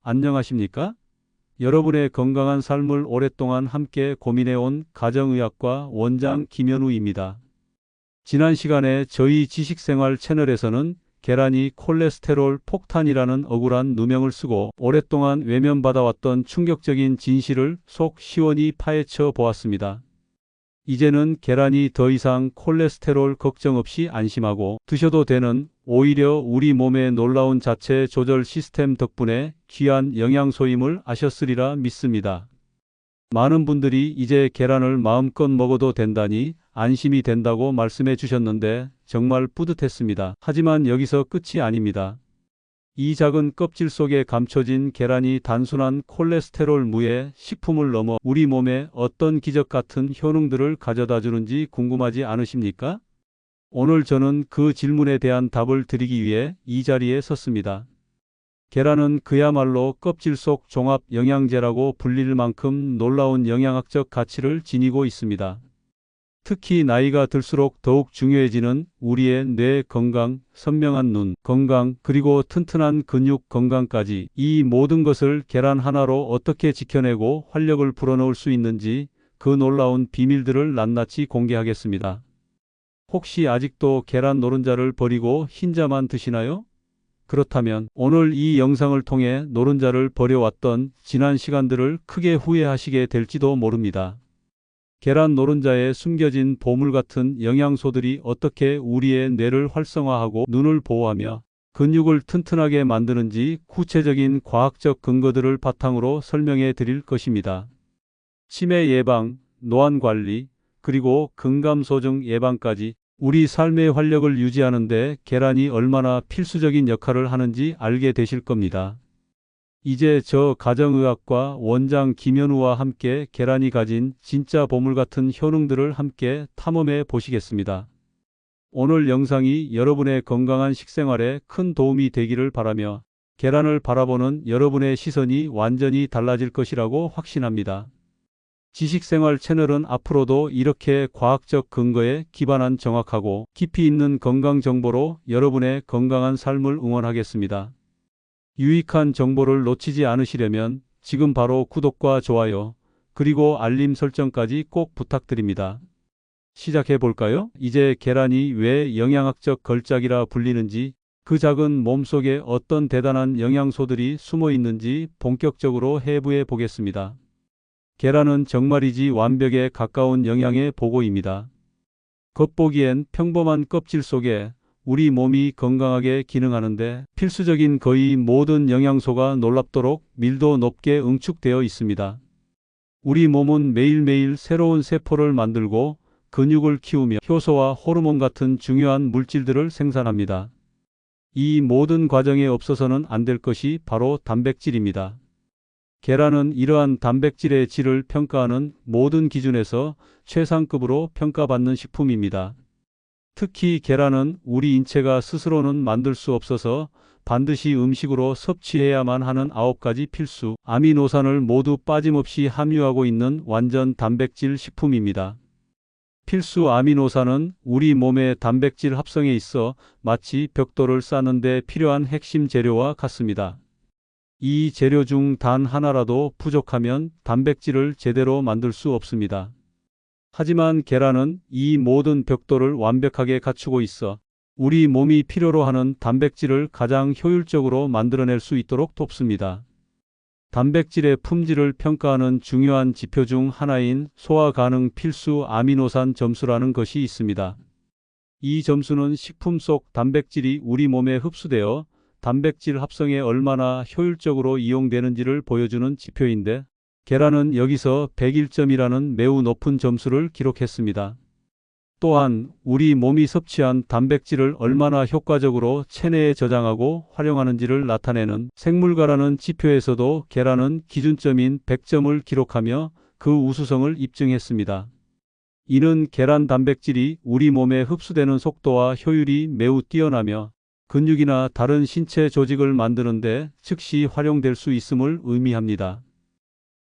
안녕하십니까? 여러분의 건강한 삶을 오랫동안 함께 고민해온 가정의학과 원장 김현우입니다. 지난 시간에 저희 지식생활 채널에서는 계란이 콜레스테롤 폭탄이라는 억울한 누명을 쓰고 오랫동안 외면받아왔던 충격적인 진실을 속 시원히 파헤쳐 보았습니다. 이제는 계란이 더 이상 콜레스테롤 걱정 없이 안심하고 드셔도 되는, 오히려 우리 몸의 놀라운 자체 조절 시스템 덕분에 귀한 영양소임을 아셨으리라 믿습니다. 많은 분들이 이제 계란을 마음껏 먹어도 된다니 안심이 된다고 말씀해 주셨는데 정말 뿌듯했습니다. 하지만 여기서 끝이 아닙니다. 이 작은 껍질 속에 감춰진 계란이 단순한 콜레스테롤 무의 식품을 넘어 우리 몸에 어떤 기적 같은 효능들을 가져다 주는지 궁금하지 않으십니까? 오늘 저는 그 질문에 대한 답을 드리기 위해 이 자리에 섰습니다. 계란은 그야말로 껍질 속 종합 영양제라고 불릴 만큼 놀라운 영양학적 가치를 지니고 있습니다. 특히 나이가 들수록 더욱 중요해지는 우리의 뇌 건강, 선명한 눈 건강, 그리고 튼튼한 근육 건강까지, 이 모든 것을 계란 하나로 어떻게 지켜내고 활력을 불어넣을 수 있는지 그 놀라운 비밀들을 낱낱이 공개하겠습니다. 혹시 아직도 계란 노른자를 버리고 흰자만 드시나요? 그렇다면 오늘 이 영상을 통해 노른자를 버려왔던 지난 시간들을 크게 후회하시게 될지도 모릅니다. 계란 노른자에 숨겨진 보물 같은 영양소들이 어떻게 우리의 뇌를 활성화하고 눈을 보호하며 근육을 튼튼하게 만드는지 구체적인 과학적 근거들을 바탕으로 설명해 드릴 것입니다. 치매 예방, 노안 관리, 그리고 근감소증 예방까지 우리 삶의 활력을 유지하는 데 계란이 얼마나 필수적인 역할을 하는지 알게 되실 겁니다. 이제 저 가정의학과 원장 김현우와 함께 계란이 가진 진짜 보물 같은 효능들을 함께 탐험해 보시겠습니다. 오늘 영상이 여러분의 건강한 식생활에 큰 도움이 되기를 바라며 계란을 바라보는 여러분의 시선이 완전히 달라질 것이라고 확신합니다. 지식생활 채널은 앞으로도 이렇게 과학적 근거에 기반한 정확하고 깊이 있는 건강 정보로 여러분의 건강한 삶을 응원하겠습니다. 유익한 정보를 놓치지 않으시려면 지금 바로 구독과 좋아요, 그리고 알림 설정까지 꼭 부탁드립니다. 시작해 볼까요? 이제 계란이 왜 영양학적 걸작이라 불리는지, 그 작은 몸속에 어떤 대단한 영양소들이 숨어 있는지 본격적으로 해부해 보겠습니다. 계란은 정말이지 완벽에 가까운 영양의 보고입니다. 겉보기엔 평범한 껍질 속에 우리 몸이 건강하게 기능하는데 필수적인 거의 모든 영양소가 놀랍도록 밀도 높게 응축되어 있습니다. 우리 몸은 매일매일 새로운 세포를 만들고 근육을 키우며 효소와 호르몬 같은 중요한 물질들을 생산합니다. 이 모든 과정에 없어서는 안 될 것이 바로 단백질입니다. 계란은 이러한 단백질의 질을 평가하는 모든 기준에서 최상급으로 평가받는 식품입니다. 특히 계란은 우리 인체가 스스로는 만들 수 없어서 반드시 음식으로 섭취해야만 하는 9가지 필수 아미노산을 모두 빠짐없이 함유하고 있는 완전 단백질 식품입니다. 필수 아미노산은 우리 몸의 단백질 합성에 있어 마치 벽돌을 쌓는 데 필요한 핵심 재료와 같습니다. 이 재료 중 단 하나라도 부족하면 단백질을 제대로 만들 수 없습니다. 하지만 계란은 이 모든 벽돌을 완벽하게 갖추고 있어 우리 몸이 필요로 하는 단백질을 가장 효율적으로 만들어낼 수 있도록 돕습니다. 단백질의 품질을 평가하는 중요한 지표 중 하나인 소화 가능 필수 아미노산 점수라는 것이 있습니다. 이 점수는 식품 속 단백질이 우리 몸에 흡수되어 단백질 합성에 얼마나 효율적으로 이용되는지를 보여주는 지표인데, 계란은 여기서 101점이라는 매우 높은 점수를 기록했습니다. 또한 우리 몸이 섭취한 단백질을 얼마나 효과적으로 체내에 저장하고 활용하는지를 나타내는 생물가라는 지표에서도 계란은 기준점인 100점을 기록하며 그 우수성을 입증했습니다. 이는 계란 단백질이 우리 몸에 흡수되는 속도와 효율이 매우 뛰어나며 근육이나 다른 신체 조직을 만드는 데 즉시 활용될 수 있음을 의미합니다.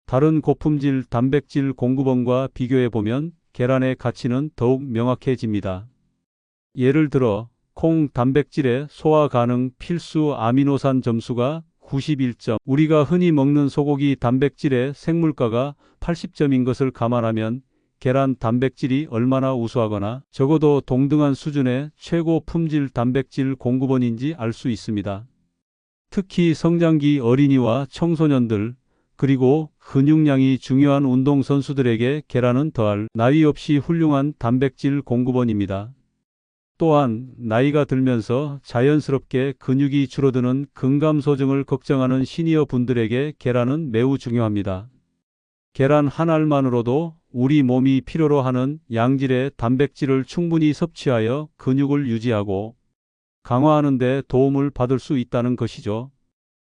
다른 고품질 단백질 공급원과 비교해 보면 계란의 가치는 더욱 명확해집니다. 예를 들어 콩 단백질의 소화 가능 필수 아미노산 점수가 91점. 우리가 흔히 먹는 소고기 단백질의 생물가가 80점인 것을 감안하면 계란 단백질이 얼마나 우수하거나 적어도 동등한 수준의 최고 품질 단백질 공급원인지 알 수 있습니다. 특히 성장기 어린이와 청소년들, 그리고 근육량이 중요한 운동선수들에게 계란은 더할 나위 없이 훌륭한 단백질 공급원입니다. 또한 나이가 들면서 자연스럽게 근육이 줄어드는 근감소증을 걱정하는 시니어 분들에게 계란은 매우 중요합니다. 계란 한 알만으로도 우리 몸이 필요로 하는 양질의 단백질을 충분히 섭취하여 근육을 유지하고 강화하는 데 도움을 받을 수 있다는 것이죠.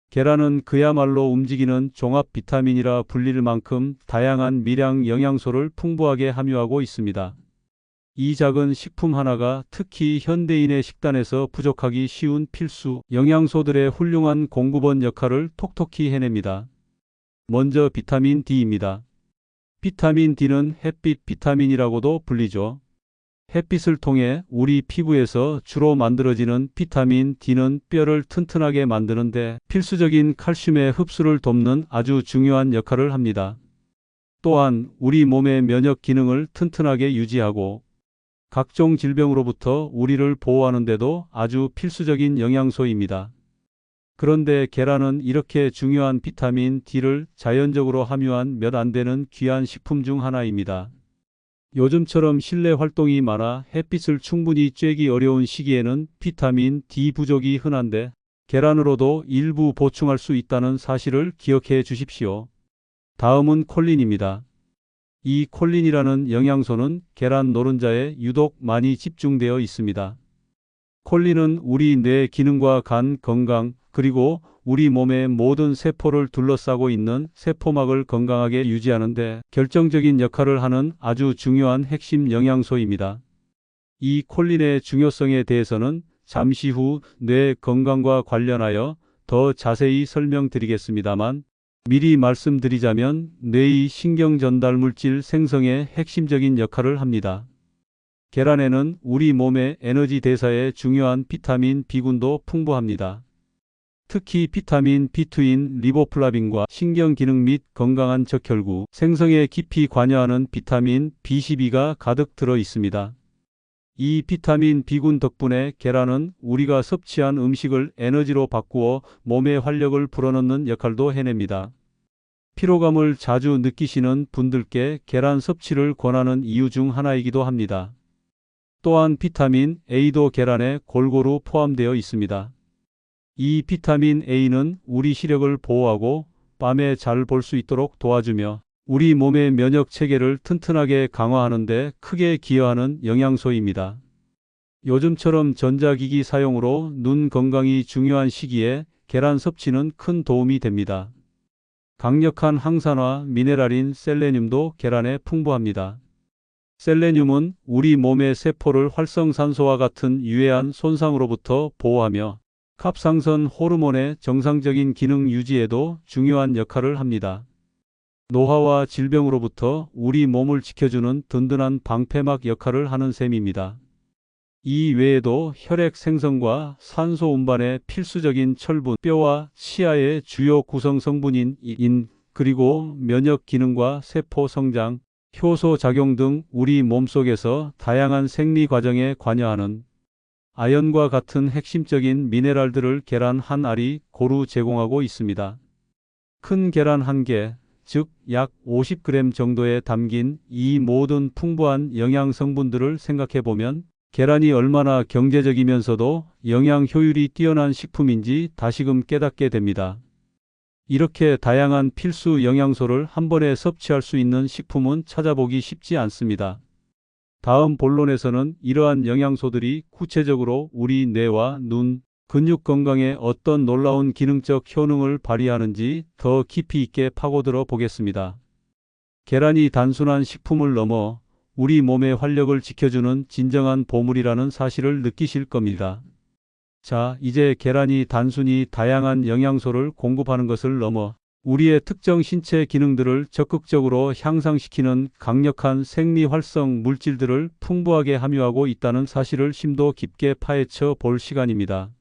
계란은 그야말로 움직이는 종합 비타민이라 불릴 만큼 다양한 미량 영양소를 풍부하게 함유하고 있습니다. 이 작은 식품 하나가 특히 현대인의 식단에서 부족하기 쉬운 필수 영양소들의 훌륭한 공급원 역할을 톡톡히 해냅니다. 먼저 비타민 D입니다. 비타민 D는 햇빛 비타민이라고도 불리죠. 햇빛을 통해 우리 피부에서 주로 만들어지는 비타민 D는 뼈를 튼튼하게 만드는데 필수적인 칼슘의 흡수를 돕는 아주 중요한 역할을 합니다. 또한 우리 몸의 면역 기능을 튼튼하게 유지하고 각종 질병으로부터 우리를 보호하는 데도 아주 필수적인 영양소입니다. 그런데 계란은 이렇게 중요한 비타민 D를 자연적으로 함유한 몇 안 되는 귀한 식품 중 하나입니다. 요즘처럼 실내 활동이 많아 햇빛을 충분히 쬐기 어려운 시기에는 비타민 D 부족이 흔한데 계란으로도 일부 보충할 수 있다는 사실을 기억해 주십시오. 다음은 콜린입니다. 이 콜린이라는 영양소는 계란 노른자에 유독 많이 집중되어 있습니다. 콜린은 우리 뇌 기능과 간 건강, 그리고 우리 몸의 모든 세포를 둘러싸고 있는 세포막을 건강하게 유지하는 데 결정적인 역할을 하는 아주 중요한 핵심 영양소입니다. 이 콜린의 중요성에 대해서는 잠시 후 뇌 건강과 관련하여 더 자세히 설명드리겠습니다만 미리 말씀드리자면 뇌의 신경 전달 물질 생성에 핵심적인 역할을 합니다. 계란에는 우리 몸의 에너지 대사에 중요한 비타민 B군도 풍부합니다. 특히 비타민 B2인 리보플라빈과 신경 기능 및 건강한 적혈구 생성에 깊이 관여하는 비타민 B12가 가득 들어 있습니다. 이 비타민 B군 덕분에 계란은 우리가 섭취한 음식을 에너지로 바꾸어 몸의 활력을 불어넣는 역할도 해냅니다. 피로감을 자주 느끼시는 분들께 계란 섭취를 권하는 이유 중 하나이기도 합니다. 또한 비타민 A도 계란에 골고루 포함되어 있습니다. 이 비타민 A는 우리 시력을 보호하고 밤에 잘 볼 수 있도록 도와주며 우리 몸의 면역 체계를 튼튼하게 강화하는 데 크게 기여하는 영양소입니다. 요즘처럼 전자기기 사용으로 눈 건강이 중요한 시기에 계란 섭취는 큰 도움이 됩니다. 강력한 항산화 미네랄인 셀레늄도 계란에 풍부합니다. 셀레늄은 우리 몸의 세포를 활성산소와 같은 유해한 손상으로부터 보호하며 갑상선 호르몬의 정상적인 기능 유지에도 중요한 역할을 합니다. 노화와 질병으로부터 우리 몸을 지켜주는 든든한 방패막 역할을 하는 셈입니다. 이 외에도 혈액 생성과 산소 운반에 필수적인 철분, 뼈와 치아의 주요 구성 성분인 인, 그리고 면역 기능과 세포 성장, 효소 작용 등 우리 몸속에서 다양한 생리 과정에 관여하는 아연과 같은 핵심적인 미네랄들을 계란 한 알이 고루 제공하고 있습니다. 큰 계란 한 개, 즉 약 50g 정도에 담긴 이 모든 풍부한 영양 성분들을 생각해 보면 계란이 얼마나 경제적이면서도 영양 효율이 뛰어난 식품인지 다시금 깨닫게 됩니다. 이렇게 다양한 필수 영양소를 한 번에 섭취할 수 있는 식품은 찾아보기 쉽지 않습니다. 다음 본론에서는 이러한 영양소들이 구체적으로 우리 뇌와 눈, 근육 건강에 어떤 놀라운 기능적 효능을 발휘하는지 더 깊이 있게 파고들어 보겠습니다. 계란이 단순한 식품을 넘어 우리 몸의 활력을 지켜주는 진정한 보물이라는 사실을 느끼실 겁니다. 자, 이제 계란이 단순히 다양한 영양소를 공급하는 것을 넘어 우리의 특정 신체 기능들을 적극적으로 향상시키는 강력한 생리활성 물질들을 풍부하게 함유하고 있다는 사실을 심도 깊게 파헤쳐 볼 시간입니다.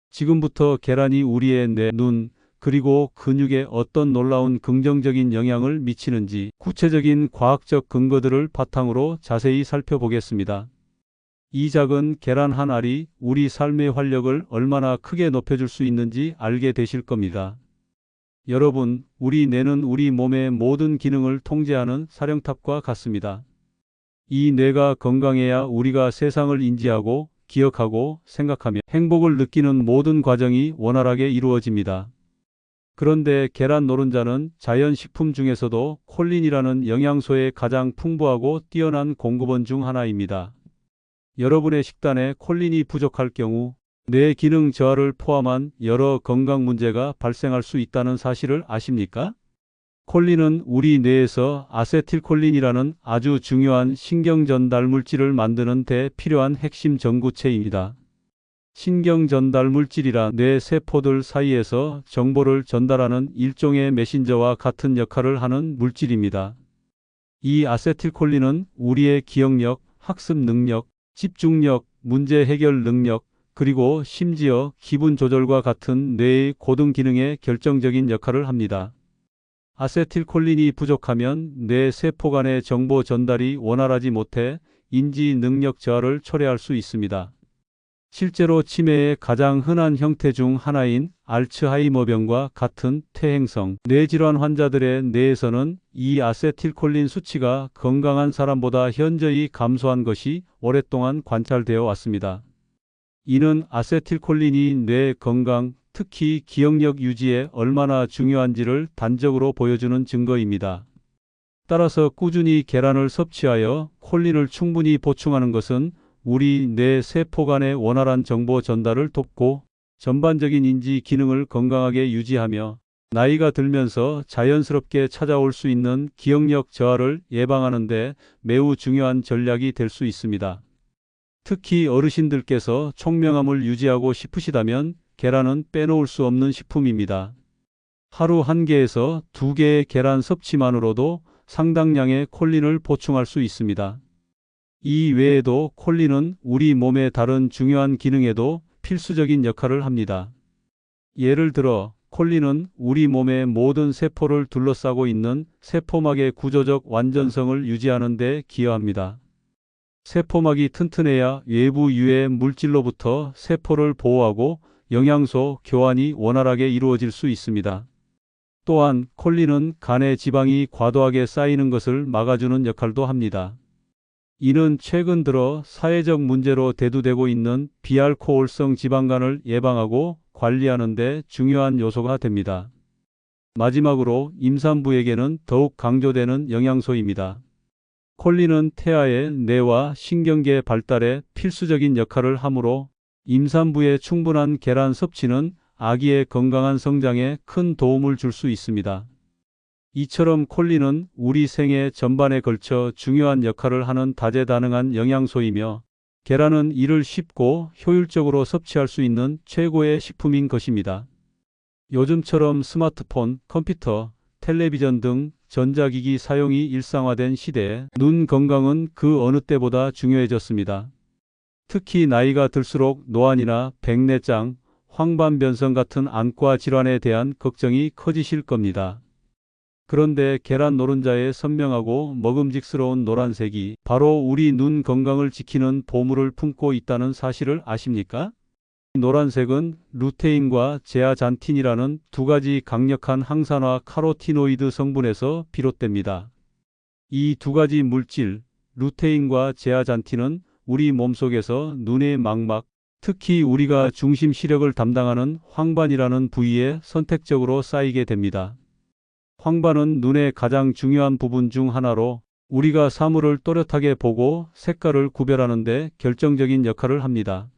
지금부터 계란이 우리의 뇌, 눈, 그리고 근육에 어떤 놀라운 긍정적인 영향을 미치는지 구체적인 과학적 근거들을 바탕으로 자세히 살펴보겠습니다. 이 작은 계란 한 알이 우리 삶의 활력을 얼마나 크게 높여줄 수 있는지 알게 되실 겁니다. 여러분, 우리 뇌는 우리 몸의 모든 기능을 통제하는 사령탑과 같습니다. 이 뇌가 건강해야 우리가 세상을 인지하고 기억하고 생각하며 행복을 느끼는 모든 과정이 원활하게 이루어집니다. 그런데 계란 노른자는 자연식품 중에서도 콜린이라는 영양소의 가장 풍부하고 뛰어난 공급원 중 하나입니다. 여러분의 식단에 콜린이 부족할 경우 뇌 기능 저하를 포함한 여러 건강 문제가 발생할 수 있다는 사실을 아십니까? 콜린은 우리 뇌에서 아세틸콜린이라는 아주 중요한 신경 전달 물질을 만드는 데 필요한 핵심 전구체입니다. 신경 전달 물질이란 뇌 세포들 사이에서 정보를 전달하는 일종의 메신저와 같은 역할을 하는 물질입니다. 이 아세틸콜린은 우리의 기억력, 학습 능력, 집중력, 문제 해결 능력, 그리고 심지어 기분 조절과 같은 뇌의 고등 기능에 결정적인 역할을 합니다. 아세틸콜린이 부족하면 뇌 세포 간의 정보 전달이 원활하지 못해 인지 능력 저하를 초래할 수 있습니다. 실제로 치매의 가장 흔한 형태 중 하나인 알츠하이머병과 같은 퇴행성 뇌질환 환자들의 뇌에서는 이 아세틸콜린 수치가 건강한 사람보다 현저히 감소한 것이 오랫동안 관찰되어 왔습니다. 이는 아세틸콜린이 뇌 건강, 특히 기억력 유지에 얼마나 중요한지를 단적으로 보여주는 증거입니다. 따라서 꾸준히 계란을 섭취하여 콜린을 충분히 보충하는 것은 우리 뇌 세포 간의 원활한 정보 전달을 돕고 전반적인 인지 기능을 건강하게 유지하며 나이가 들면서 자연스럽게 찾아올 수 있는 기억력 저하를 예방하는 데 매우 중요한 전략이 될 수 있습니다. 특히 어르신들께서 총명함을 유지하고 싶으시다면 계란은 빼놓을 수 없는 식품입니다. 하루 1개에서 2개의 계란 섭취만으로도 상당량의 콜린을 보충할 수 있습니다. 이 외에도 콜린은 우리 몸의 다른 중요한 기능에도 필수적인 역할을 합니다. 예를 들어 콜린은 우리 몸의 모든 세포를 둘러싸고 있는 세포막의 구조적 완전성을 유지하는 데 기여합니다. 세포막이 튼튼해야 외부 유해 물질로부터 세포를 보호하고 영양소 교환이 원활하게 이루어질 수 있습니다. 또한 콜린은 간에 지방이 과도하게 쌓이는 것을 막아주는 역할도 합니다. 이는 최근 들어 사회적 문제로 대두되고 있는 비알코올성 지방간을 예방하고 관리하는 데 중요한 요소가 됩니다. 마지막으로 임산부에게는 더욱 강조되는 영양소입니다. 콜린은 태아의 뇌와 신경계 발달에 필수적인 역할을 하므로 임산부의 충분한 계란 섭취는 아기의 건강한 성장에 큰 도움을 줄 수 있습니다. 이처럼 콜린은 우리 생애 전반에 걸쳐 중요한 역할을 하는 다재다능한 영양소이며 계란은 이를 쉽고 효율적으로 섭취할 수 있는 최고의 식품인 것입니다. 요즘처럼 스마트폰, 컴퓨터, 텔레비전 등 전자기기 사용이 일상화된 시대에 눈 건강은 그 어느 때보다 중요해졌습니다. 특히 나이가 들수록 노안이나 백내장, 황반변성 같은 안과 질환에 대한 걱정이 커지실 겁니다. 그런데 계란 노른자의 선명하고 먹음직스러운 노란색이 바로 우리 눈 건강을 지키는 보물을 품고 있다는 사실을 아십니까? 노란색은 루테인과 제아잔틴이라는 두 가지 강력한 항산화 카로티노이드 성분에서 비롯됩니다. 이 두 가지 물질, 루테인과 제아잔틴은 우리 몸속에서 눈의 망막, 특히 우리가 중심 시력을 담당하는 황반이라는 부위에 선택적으로 쌓이게 됩니다. 황반은 눈의 가장 중요한 부분 중 하나로 우리가 사물을 또렷하게 보고 색깔을 구별하는 데 결정적인 역할을 합니다.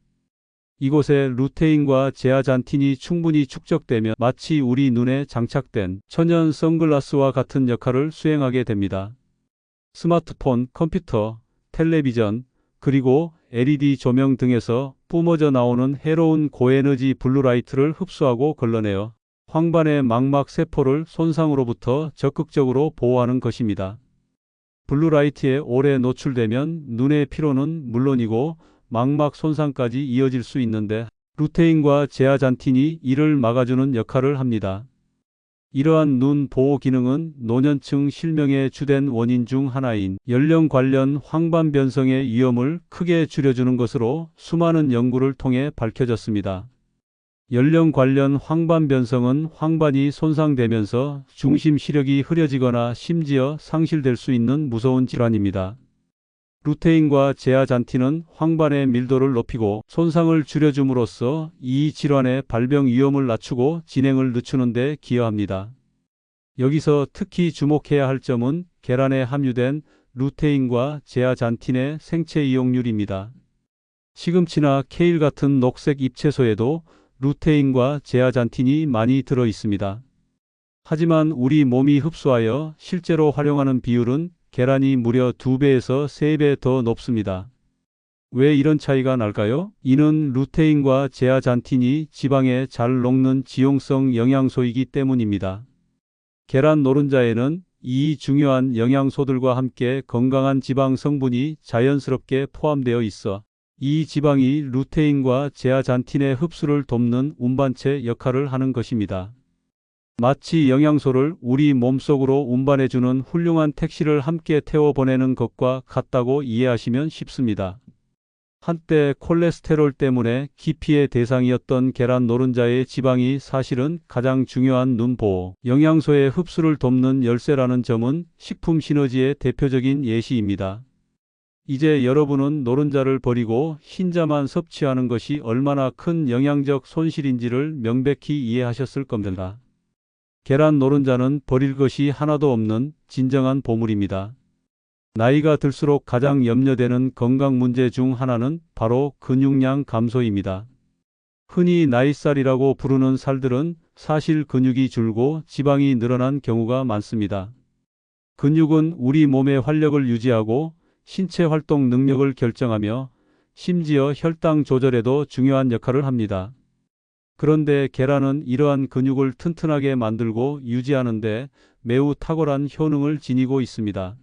이곳에 루테인과 제아잔틴이 충분히 축적되면 마치 우리 눈에 장착된 천연 선글라스와 같은 역할을 수행하게 됩니다. 스마트폰, 컴퓨터, 텔레비전, 그리고 LED 조명 등에서 뿜어져 나오는 해로운 고에너지 블루라이트를 흡수하고 걸러내어 황반의 망막 세포를 손상으로부터 적극적으로 보호하는 것입니다. 블루라이트에 오래 노출되면 눈의 피로는 물론이고 망막 손상까지 이어질 수 있는데 루테인과 제아잔틴이 이를 막아주는 역할을 합니다. 이러한 눈 보호 기능은 노년층 실명의 주된 원인 중 하나인 연령 관련 황반 변성의 위험을 크게 줄여주는 것으로 수많은 연구를 통해 밝혀졌습니다. 연령 관련 황반 변성은 황반이 손상되면서 중심 시력이 흐려지거나 심지어 상실될 수 있는 무서운 질환입니다. 루테인과 제아잔틴은 황반의 밀도를 높이고 손상을 줄여줌으로써 이 질환의 발병 위험을 낮추고 진행을 늦추는 데 기여합니다. 여기서 특히 주목해야 할 점은 계란에 함유된 루테인과 제아잔틴의 생체 이용률입니다. 시금치나 케일 같은 녹색 잎채소에도 루테인과 제아잔틴이 많이 들어 있습니다. 하지만 우리 몸이 흡수하여 실제로 활용하는 비율은 계란이 무려 2배에서 3배 더 높습니다. 왜 이런 차이가 날까요? 이는 루테인과 제아잔틴이 지방에 잘 녹는 지용성 영양소이기 때문입니다. 계란 노른자에는 이 중요한 영양소들과 함께 건강한 지방 성분이 자연스럽게 포함되어 있어 이 지방이 루테인과 제아잔틴의 흡수를 돕는 운반체 역할을 하는 것입니다. 마치 영양소를 우리 몸속으로 운반해주는 훌륭한 택시를 함께 태워 보내는 것과 같다고 이해하시면 쉽습니다. 한때 콜레스테롤 때문에 기피의 대상이었던 계란 노른자의 지방이 사실은 가장 중요한 눈 보호 영양소의 흡수를 돕는 열쇠라는 점은 식품 시너지의 대표적인 예시입니다. 이제 여러분은 노른자를 버리고 흰자만 섭취하는 것이 얼마나 큰 영양적 손실인지를 명백히 이해하셨을 겁니다. 계란 노른자는 버릴 것이 하나도 없는 진정한 보물입니다. 나이가 들수록 가장 염려되는 건강 문제 중 하나는 바로 근육량 감소입니다. 흔히 나이살이라고 부르는 살들은 사실 근육이 줄고 지방이 늘어난 경우가 많습니다. 근육은 우리 몸의 활력을 유지하고 신체 활동 능력을 결정하며 심지어 혈당 조절에도 중요한 역할을 합니다. 그런데 계란은 이러한 근육을 튼튼하게 만들고 유지하는 데 매우 탁월한 효능을 지니고 있습니다.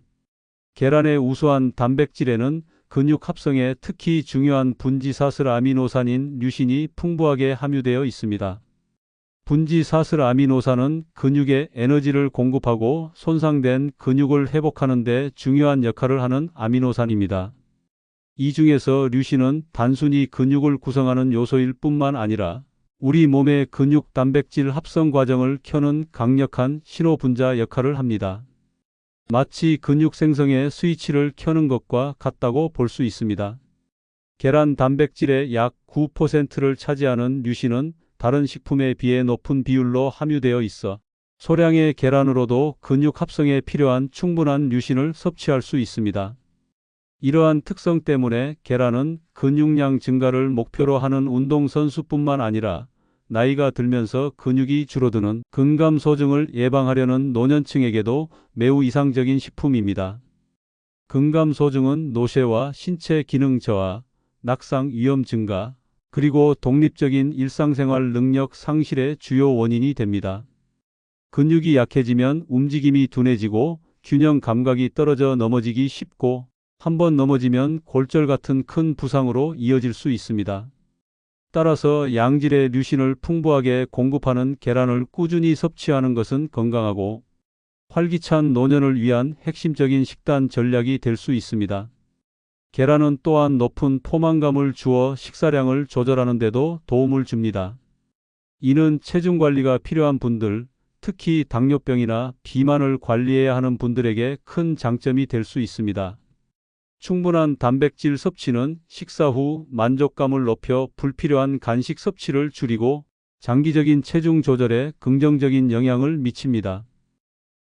계란의 우수한 단백질에는 근육 합성에 특히 중요한 분지사슬 아미노산인 류신이 풍부하게 함유되어 있습니다. 분지사슬 아미노산은 근육에 에너지를 공급하고 손상된 근육을 회복하는 데 중요한 역할을 하는 아미노산입니다. 이 중에서 류신은 단순히 근육을 구성하는 요소일 뿐만 아니라 우리 몸의 근육 단백질 합성 과정을 켜는 강력한 신호분자 역할을 합니다. 마치 근육 생성의 스위치를 켜는 것과 같다고 볼 수 있습니다. 계란 단백질의 약 9%를 차지하는 류신은 다른 식품에 비해 높은 비율로 함유되어 있어 소량의 계란으로도 근육 합성에 필요한 충분한 류신을 섭취할 수 있습니다. 이러한 특성 때문에 계란은 근육량 증가를 목표로 하는 운동선수뿐만 아니라 나이가 들면서 근육이 줄어드는 근감소증을 예방하려는 노년층에게도 매우 이상적인 식품입니다. 근감소증은 노쇠와 신체 기능 저하, 낙상 위험 증가, 그리고 독립적인 일상생활 능력 상실의 주요 원인이 됩니다. 근육이 약해지면 움직임이 둔해지고 균형 감각이 떨어져 넘어지기 쉽고 한번 넘어지면 골절 같은 큰 부상으로 이어질 수 있습니다. 따라서 양질의 류신을 풍부하게 공급하는 계란을 꾸준히 섭취하는 것은 건강하고 활기찬 노년을 위한 핵심적인 식단 전략이 될 수 있습니다. 계란은 또한 높은 포만감을 주어 식사량을 조절하는 데도 도움을 줍니다. 이는 체중 관리가 필요한 분들, 특히 당뇨병이나 비만을 관리해야 하는 분들에게 큰 장점이 될 수 있습니다. 충분한 단백질 섭취는 식사 후 만족감을 높여 불필요한 간식 섭취를 줄이고 장기적인 체중 조절에 긍정적인 영향을 미칩니다.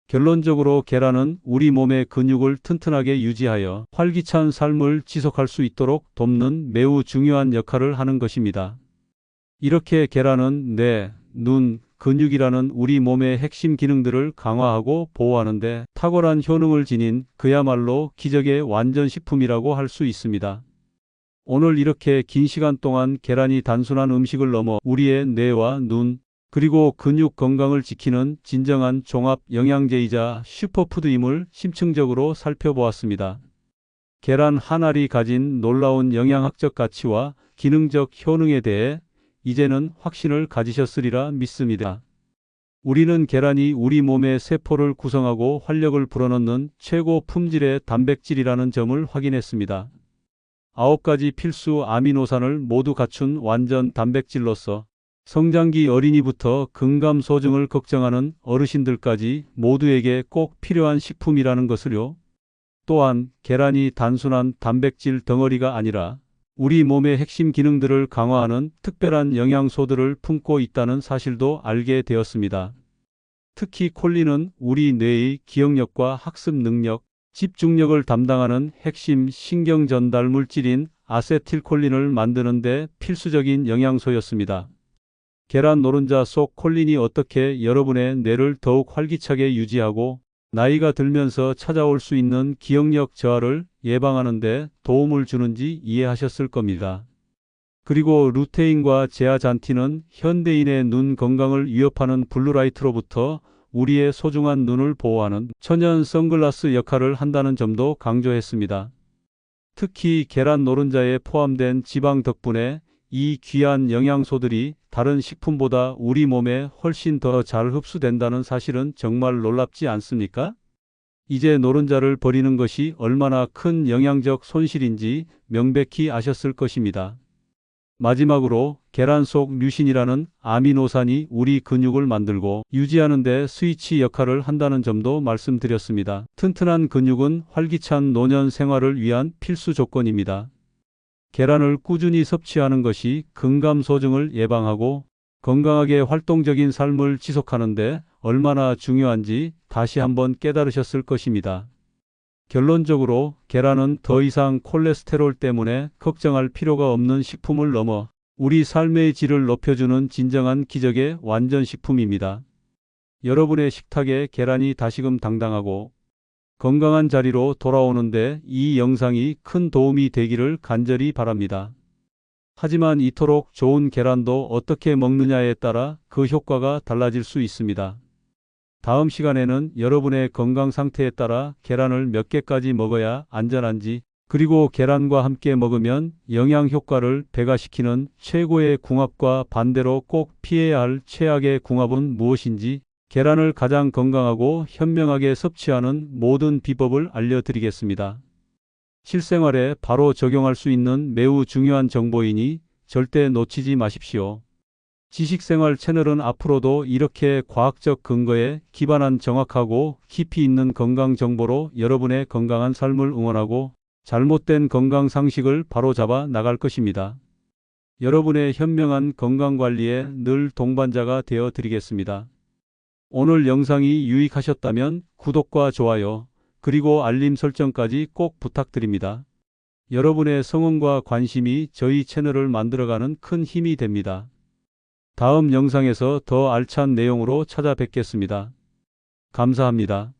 결론적으로 계란은 우리 몸의 근육을 튼튼하게 유지하여 활기찬 삶을 지속할 수 있도록 돕는 매우 중요한 역할을 하는 것입니다. 이렇게 계란은 뇌, 눈, 근육이라는 우리 몸의 핵심 기능들을 강화하고 보호하는 데 탁월한 효능을 지닌 그야말로 기적의 완전식품이라고 할 수 있습니다. 오늘 이렇게 긴 시간 동안 계란이 단순한 음식을 넘어 우리의 뇌와 눈, 그리고 근육 건강을 지키는 진정한 종합 영양제이자 슈퍼푸드임을 심층적으로 살펴보았습니다. 계란 한 알이 가진 놀라운 영양학적 가치와 기능적 효능에 대해 이제는 확신을 가지셨으리라 믿습니다. 우리는 계란이 우리 몸의 세포를 구성하고 활력을 불어넣는 최고 품질의 단백질이라는 점을 확인했습니다. 9가지 필수 아미노산을 모두 갖춘 완전 단백질로서 성장기 어린이부터 근감소증을 걱정하는 어르신들까지 모두에게 꼭 필요한 식품이라는 것을요. 또한 계란이 단순한 단백질 덩어리가 아니라 우리 몸의 핵심 기능들을 강화하는 특별한 영양소들을 품고 있다는 사실도 알게 되었습니다. 특히 콜린은 우리 뇌의 기억력과 학습 능력, 집중력을 담당하는 핵심 신경 전달 물질인 아세틸콜린을 만드는 데 필수적인 영양소였습니다. 계란 노른자 속 콜린이 어떻게 여러분의 뇌를 더욱 활기차게 유지하고 나이가 들면서 찾아올 수 있는 기억력 저하를 예방하는 데 도움을 주는지 이해하셨을 겁니다. 그리고 루테인과 제아잔틴은 현대인의 눈 건강을 위협하는 블루라이트로부터 우리의 소중한 눈을 보호하는 천연 선글라스 역할을 한다는 점도 강조했습니다. 특히 계란 노른자에 포함된 지방 덕분에 이 귀한 영양소들이 다른 식품보다 우리 몸에 훨씬 더 잘 흡수된다는 사실은 정말 놀랍지 않습니까? 이제 노른자를 버리는 것이 얼마나 큰 영양적 손실인지 명백히 아셨을 것입니다. 마지막으로 계란 속 류신이라는 아미노산이 우리 근육을 만들고 유지하는 데 스위치 역할을 한다는 점도 말씀드렸습니다. 튼튼한 근육은 활기찬 노년 생활을 위한 필수 조건입니다. 계란을 꾸준히 섭취하는 것이 근감소증을 예방하고 건강하게 활동적인 삶을 지속하는 데 얼마나 중요한지 다시 한번 깨달으셨을 것입니다. 결론적으로 계란은 더 이상 콜레스테롤 때문에 걱정할 필요가 없는 식품을 넘어 우리 삶의 질을 높여주는 진정한 기적의 완전식품입니다. 여러분의 식탁에 계란이 다시금 당당하고 건강한 자리로 돌아오는데 이 영상이 큰 도움이 되기를 간절히 바랍니다. 하지만 이토록 좋은 계란도 어떻게 먹느냐에 따라 그 효과가 달라질 수 있습니다. 다음 시간에는 여러분의 건강 상태에 따라 계란을 몇 개까지 먹어야 안전한지, 그리고 계란과 함께 먹으면 영양 효과를 배가시키는 최고의 궁합과 반대로 꼭 피해야 할 최악의 궁합은 무엇인지, 계란을 가장 건강하고 현명하게 섭취하는 모든 비법을 알려드리겠습니다. 실생활에 바로 적용할 수 있는 매우 중요한 정보이니 절대 놓치지 마십시오. 지식생활 채널은 앞으로도 이렇게 과학적 근거에 기반한 정확하고 깊이 있는 건강 정보로 여러분의 건강한 삶을 응원하고 잘못된 건강 상식을 바로잡아 나갈 것입니다. 여러분의 현명한 건강관리에 늘 동반자가 되어 드리겠습니다. 오늘 영상이 유익하셨다면 구독과 좋아요, 그리고 알림 설정까지 꼭 부탁드립니다. 여러분의 성원과 관심이 저희 채널을 만들어가는 큰 힘이 됩니다. 다음 영상에서 더 알찬 내용으로 찾아뵙겠습니다. 감사합니다.